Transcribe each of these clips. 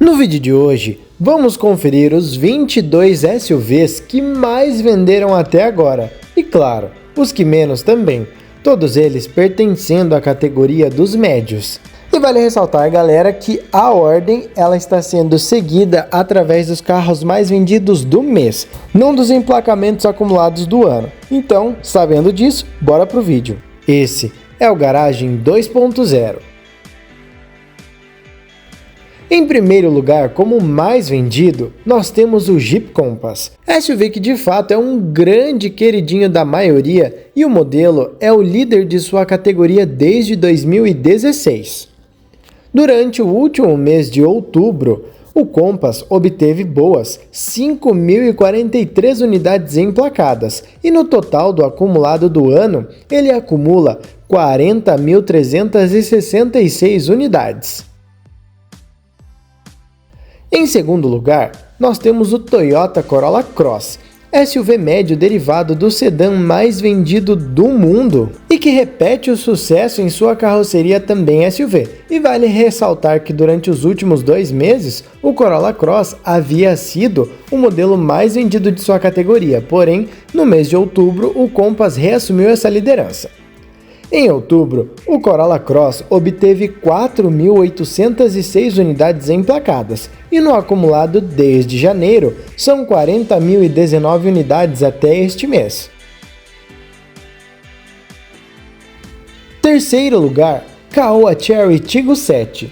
No vídeo de hoje, vamos conferir os 22 SUVs que mais venderam até agora, e claro, os que menos também, todos eles pertencendo à categoria dos médios. E vale ressaltar, galera, que a ordem ela está sendo seguida através dos carros mais vendidos do mês, não dos emplacamentos acumulados do ano. Então, sabendo disso, bora pro vídeo. Esse é o Garagem 2.0. Em primeiro lugar, como mais vendido, nós temos o Jeep Compass, SUV que de fato é um grande queridinho da maioria e o modelo é o líder de sua categoria desde 2016. Durante o último mês de outubro, o Compass obteve boas 5.043 unidades emplacadas e no total do acumulado do ano, ele acumula 40.366 unidades. Em segundo lugar, nós temos o Toyota Corolla Cross, SUV médio derivado do sedã mais vendido do mundo e que repete o sucesso em sua carroceria também SUV. E vale ressaltar que durante os últimos 2 meses, o Corolla Cross havia sido o modelo mais vendido de sua categoria, porém, no mês de outubro, o Compass reassumiu essa liderança. Em outubro, o Corolla Cross obteve 4.806 unidades emplacadas e no acumulado desde janeiro são 40.019 unidades até este mês. Terceiro lugar, Caoa Chery Tiggo 7.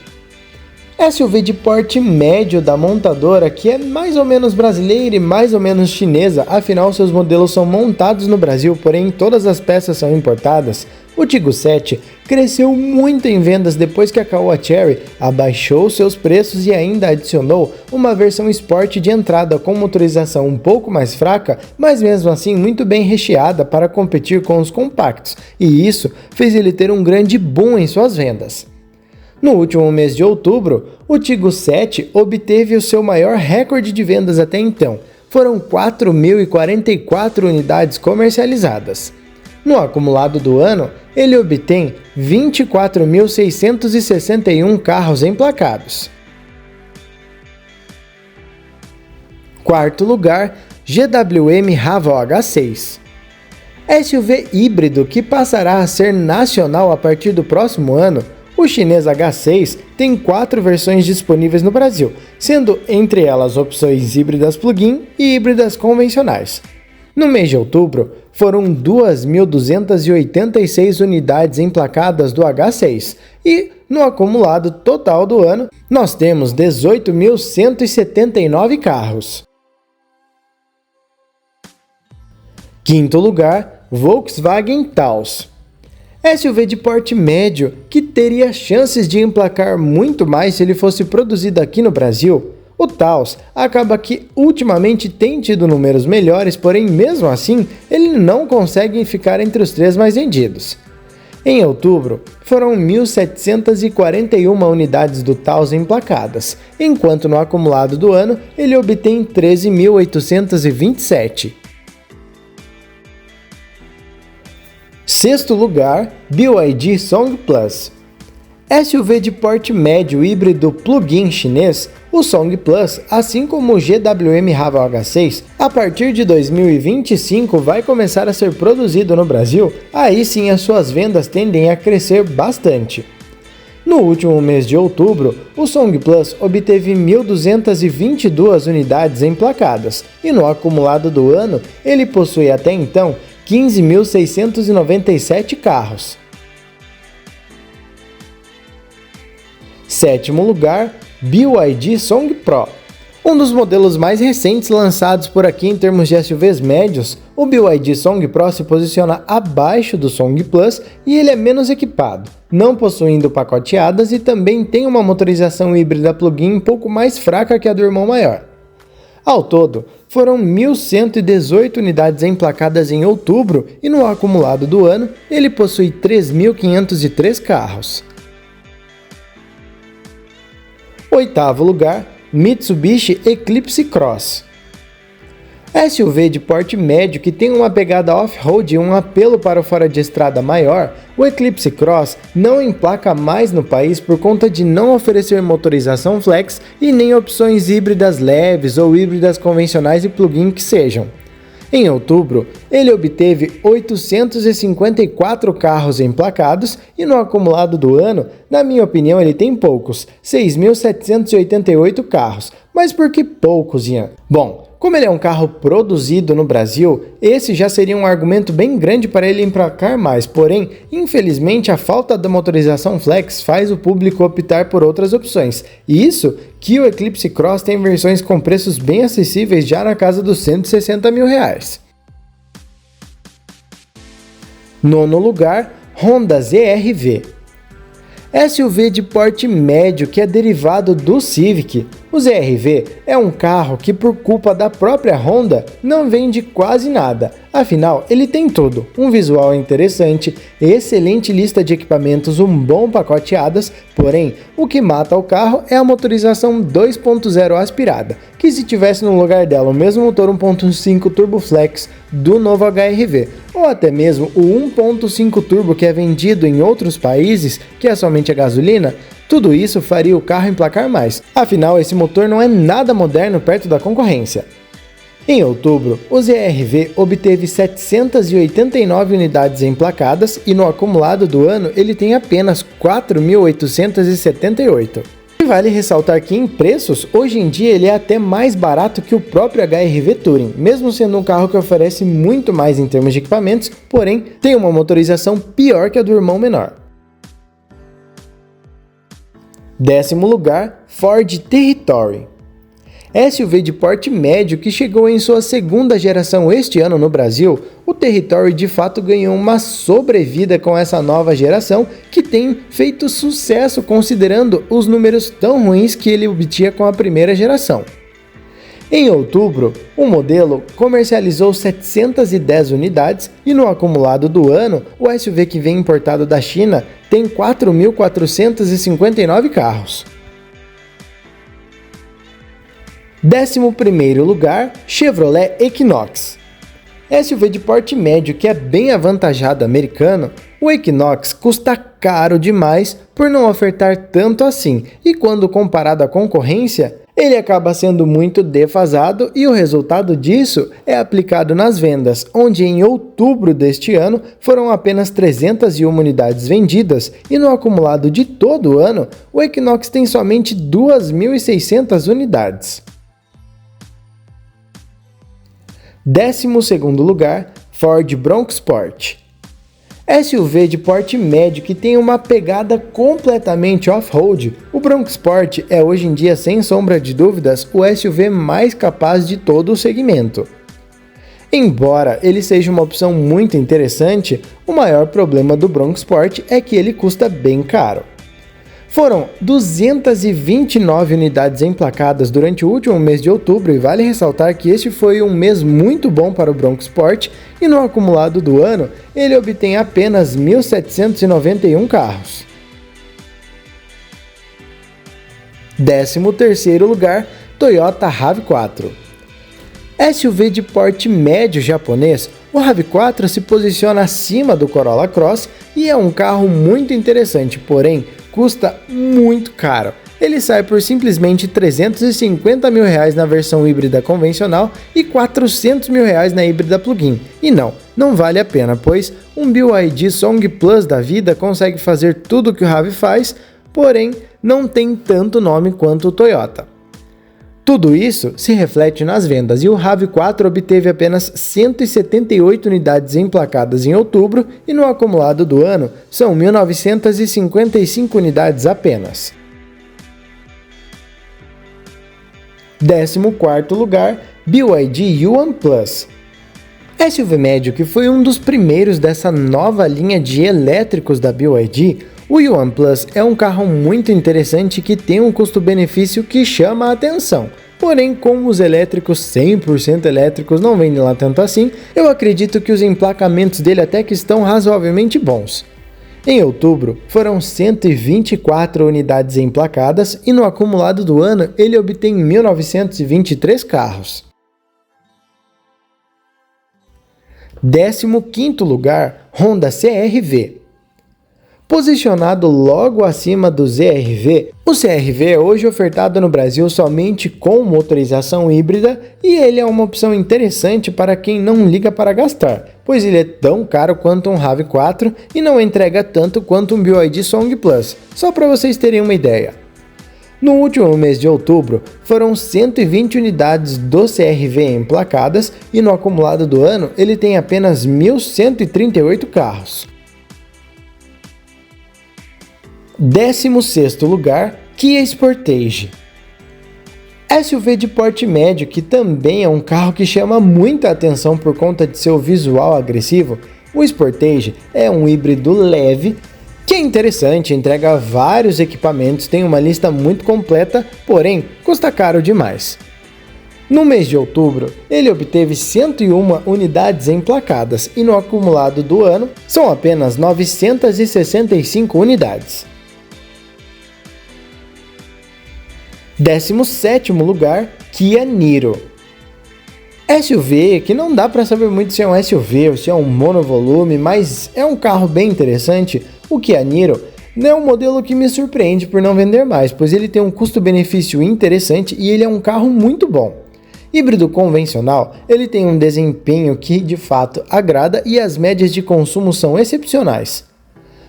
SUV de porte médio da montadora que é mais ou menos brasileira e mais ou menos chinesa, afinal seus modelos são montados no Brasil, porém todas as peças são importadas. O Tiggo 7 cresceu muito em vendas depois que a Caoa Chery abaixou seus preços e ainda adicionou uma versão Sport de entrada com motorização um pouco mais fraca, mas mesmo assim muito bem recheada para competir com os compactos, e isso fez ele ter um grande boom em suas vendas. No último mês de outubro, o Tiggo 7 obteve o seu maior recorde de vendas até então, foram 4.044 unidades comercializadas. No acumulado do ano, ele obtém 24.661 carros emplacados. Quarto lugar, GWM Raval H6. SUV híbrido que passará a ser nacional a partir do próximo ano, o chinês H6 tem 4 versões disponíveis no Brasil, sendo entre elas opções híbridas plug-in e híbridas convencionais. No mês de outubro, foram 2.286 unidades emplacadas do H6 e, no acumulado total do ano, nós temos 18.179 carros. Quinto lugar, Volkswagen Taos. SUV de porte médio que teria chances de emplacar muito mais se ele fosse produzido aqui no Brasil. O Taos acaba que ultimamente tem tido números melhores, porém mesmo assim ele não consegue ficar entre os 3 mais vendidos. Em outubro, foram 1.741 unidades do Taos emplacadas, enquanto no acumulado do ano ele obtém 13.827. Sexto lugar, BYD Song Plus. SUV de porte médio híbrido plug-in chinês, o Song Plus, assim como o GWM Raval H6, a partir de 2025 vai começar a ser produzido no Brasil, aí sim as suas vendas tendem a crescer bastante. No último mês de outubro, o Song Plus obteve 1.222 unidades emplacadas, e no acumulado do ano ele possui até então 15.697 carros. Sétimo lugar, BYD Song Pro. Um dos modelos mais recentes lançados por aqui em termos de SUVs médios, o BYD Song Pro se posiciona abaixo do Song Plus e ele é menos equipado, não possuindo pacoteadas e também tem uma motorização híbrida plug-in um pouco mais fraca que a do irmão maior. Ao todo, foram 1.118 unidades emplacadas em outubro e no acumulado do ano ele possui 3.503 carros. Oitavo lugar, Mitsubishi Eclipse Cross. SUV de porte médio que tem uma pegada off-road e um apelo para o fora de estrada maior, O Eclipse Cross não emplaca mais no país por conta de não oferecer motorização flex e nem opções híbridas leves ou híbridas convencionais e plug-in que sejam. Em outubro, ele obteve 854 carros emplacados e no acumulado do ano, na minha opinião, ele tem poucos, 6.788 carros. Mas por que poucos, Ian? Bom, como ele é um carro produzido no Brasil, esse já seria um argumento bem grande para ele emplacar mais, porém, infelizmente, a falta da motorização flex faz o público optar por outras opções. E isso que o Eclipse Cross tem versões com preços bem acessíveis já na casa dos R$160 mil. Nono lugar, Honda ZR-V. SUV de porte médio que é derivado do Civic. O ZR-V é um carro que, por culpa da própria Honda, não vende quase nada. Afinal, ele tem tudo: um visual interessante, excelente lista de equipamentos, um bom pacote hadas, porém, o que mata o carro é a motorização 2.0 aspirada, que se tivesse no lugar dela o mesmo motor 1.5 Turbo Flex do novo HR-V, ou até mesmo o 1.5 Turbo que é vendido em outros países, que é somente a gasolina, tudo isso faria o carro emplacar mais. Afinal, esse motor não é nada moderno perto da concorrência. Em outubro, o ZR-V obteve 789 unidades emplacadas e no acumulado do ano ele tem apenas 4.878. E vale ressaltar que em preços, hoje em dia ele é até mais barato que o próprio HR-V Touring, mesmo sendo um carro que oferece muito mais em termos de equipamentos, porém tem uma motorização pior que a do irmão menor. Décimo lugar, Ford Territory. SUV de porte médio que chegou em sua segunda geração este ano no Brasil, o Territory de fato ganhou uma sobrevida com essa nova geração que tem feito sucesso considerando os números tão ruins que ele obtinha com a primeira geração. Em outubro, o modelo comercializou 710 unidades e no acumulado do ano, o SUV que vem importado da China tem 4.459 carros. 11º lugar, Chevrolet Equinox. SUV de porte médio que é bem avantajado americano, o Equinox custa caro demais por não ofertar tanto assim, e quando comparado à concorrência, ele acaba sendo muito defasado e o resultado disso é aplicado nas vendas, onde em outubro deste ano foram apenas 301 unidades vendidas e no acumulado de todo o ano, o Equinox tem somente 2.600 unidades. 12º lugar, Ford Bronco Sport. SUV de porte médio que tem uma pegada completamente off-road, o Bronco Sport é hoje em dia, sem sombra de dúvidas, o SUV mais capaz de todo o segmento. Embora ele seja uma opção muito interessante, o maior problema do Bronco Sport é que ele custa bem caro. Foram 229 unidades emplacadas durante o último mês de outubro e vale ressaltar que este foi um mês muito bom para o Bronco Sport e no acumulado do ano ele obtém apenas 1.791 carros. 13º lugar, Toyota RAV4. SUV de porte médio japonês, o RAV4 se posiciona acima do Corolla Cross e é um carro muito interessante, porém custa muito caro. Ele sai por simplesmente R$350 mil na versão híbrida convencional e R$400 mil na híbrida plug-in. E não vale a pena, pois um BYD Song Plus da vida consegue fazer tudo o que o RAV faz, porém não tem tanto nome quanto o Toyota. Tudo isso se reflete nas vendas e o RAV4 obteve apenas 178 unidades emplacadas em outubro e no acumulado do ano são 1.955 unidades apenas. 14º lugar, BYD Yuan Plus. SUV médio que foi um dos primeiros dessa nova linha de elétricos da BYD, o Yuan Plus é um carro muito interessante que tem um custo-benefício que chama a atenção. Porém, como os elétricos 100% elétricos não vendem lá tanto assim, eu acredito que os emplacamentos dele até que estão razoavelmente bons. Em outubro, foram 124 unidades emplacadas e no acumulado do ano ele obtém 1.923 carros. 15º lugar, Honda CR-V. Posicionado logo acima do ZR-V, o CR-V é hoje ofertado no Brasil somente com motorização híbrida e ele é uma opção interessante para quem não liga para gastar, pois ele é tão caro quanto um RAV4 e não entrega tanto quanto um BYD Song Plus, só para vocês terem uma ideia. No último mês de outubro, foram 120 unidades do CR-V emplacadas e no acumulado do ano ele tem apenas 1.138 carros. 16º lugar, Kia Sportage. SUV de porte médio, que também é um carro que chama muita atenção por conta de seu visual agressivo, o Sportage é um híbrido leve, que é interessante, entrega vários equipamentos, tem uma lista muito completa, porém custa caro demais. No mês de outubro, ele obteve 101 unidades emplacadas e no acumulado do ano são apenas 965 unidades. 17º lugar, Kia Niro. SUV, que não dá para saber muito se é um SUV ou se é um monovolume, mas é um carro bem interessante, o Kia Niro não é um modelo que me surpreende por não vender mais, pois ele tem um custo-benefício interessante e ele é um carro muito bom. Híbrido convencional, ele tem um desempenho que de fato agrada e as médias de consumo são excepcionais.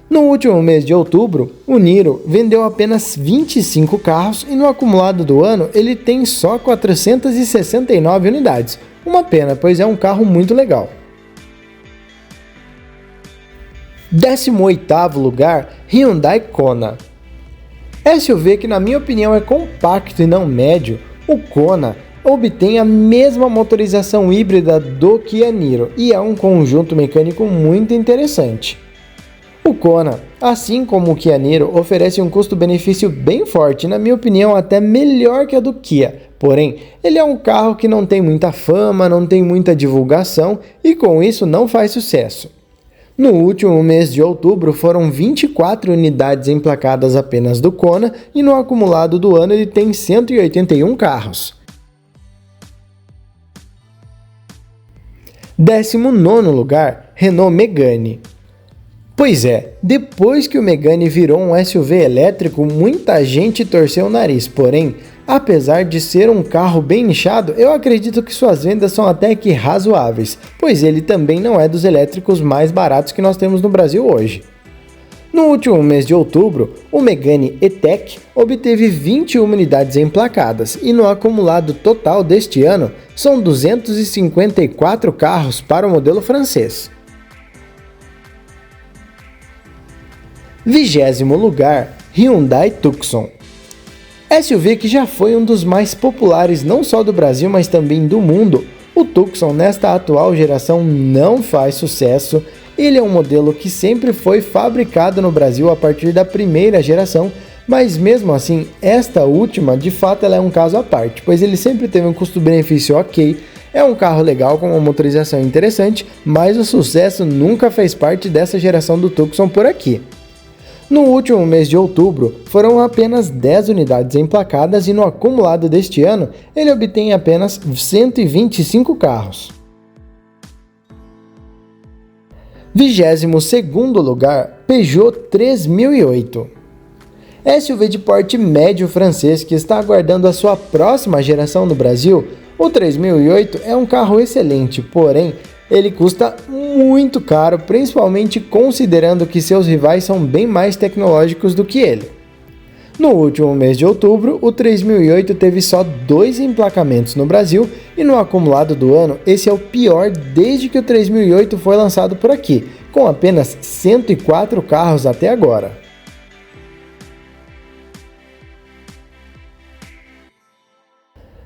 No último mês de outubro, o Niro vendeu apenas 25 carros e no acumulado do ano ele tem só 469 unidades. Uma pena, pois é um carro muito legal. 18º lugar, Hyundai Kona. SUV que na minha opinião é compacto e não médio, o Kona obtém a mesma motorização híbrida do Kia Niro e é um conjunto mecânico muito interessante. O Kona, assim como o Kia Niro, oferece um custo-benefício bem forte, na minha opinião até melhor que a do Kia, porém ele é um carro que não tem muita fama, não tem muita divulgação e com isso não faz sucesso. No último mês de outubro foram 24 unidades emplacadas apenas do Kona e no acumulado do ano ele tem 181 carros. 19º lugar, Renault Megane. Pois é, depois que o Megane virou um SUV elétrico, muita gente torceu o nariz, porém, apesar de ser um carro bem nichado, eu acredito que suas vendas são até que razoáveis, pois ele também não é dos elétricos mais baratos que nós temos no Brasil hoje. No último mês de outubro, o Megane E-Tech obteve 21 unidades emplacadas e no acumulado total deste ano são 254 carros para o modelo francês. 20º lugar, Hyundai Tucson. SUV que já foi um dos mais populares não só do Brasil, mas também do mundo, o Tucson nesta atual geração não faz sucesso. Ele é um modelo que sempre foi fabricado no Brasil a partir da primeira geração, mas mesmo assim, esta última, de fato, ela é um caso à parte, pois ele sempre teve um custo-benefício ok, é um carro legal com uma motorização interessante, mas o sucesso nunca fez parte dessa geração do Tucson por aqui. No último mês de outubro, foram apenas 10 unidades emplacadas e no acumulado deste ano, ele obtém apenas 125 carros. 22º lugar, Peugeot 3008. SUV de porte médio francês que está aguardando a sua próxima geração no Brasil, o 3008 é um carro excelente, porém, ele custa muito caro, principalmente considerando que seus rivais são bem mais tecnológicos do que ele. No último mês de outubro, o 3008 teve só 2 emplacamentos no Brasil e no acumulado do ano, esse é o pior desde que o 3008 foi lançado por aqui, com apenas 104 carros até agora.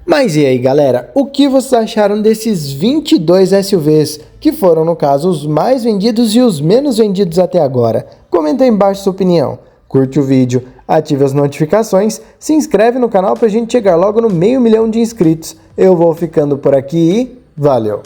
Mas e aí galera, o que vocês acharam desses 22 SUVs, que foram no caso os mais vendidos e os menos vendidos até agora? Comenta aí embaixo sua opinião, curte o vídeo, ative as notificações, se inscreve no canal pra gente chegar logo no 500 mil de inscritos. Eu vou ficando por aqui e valeu!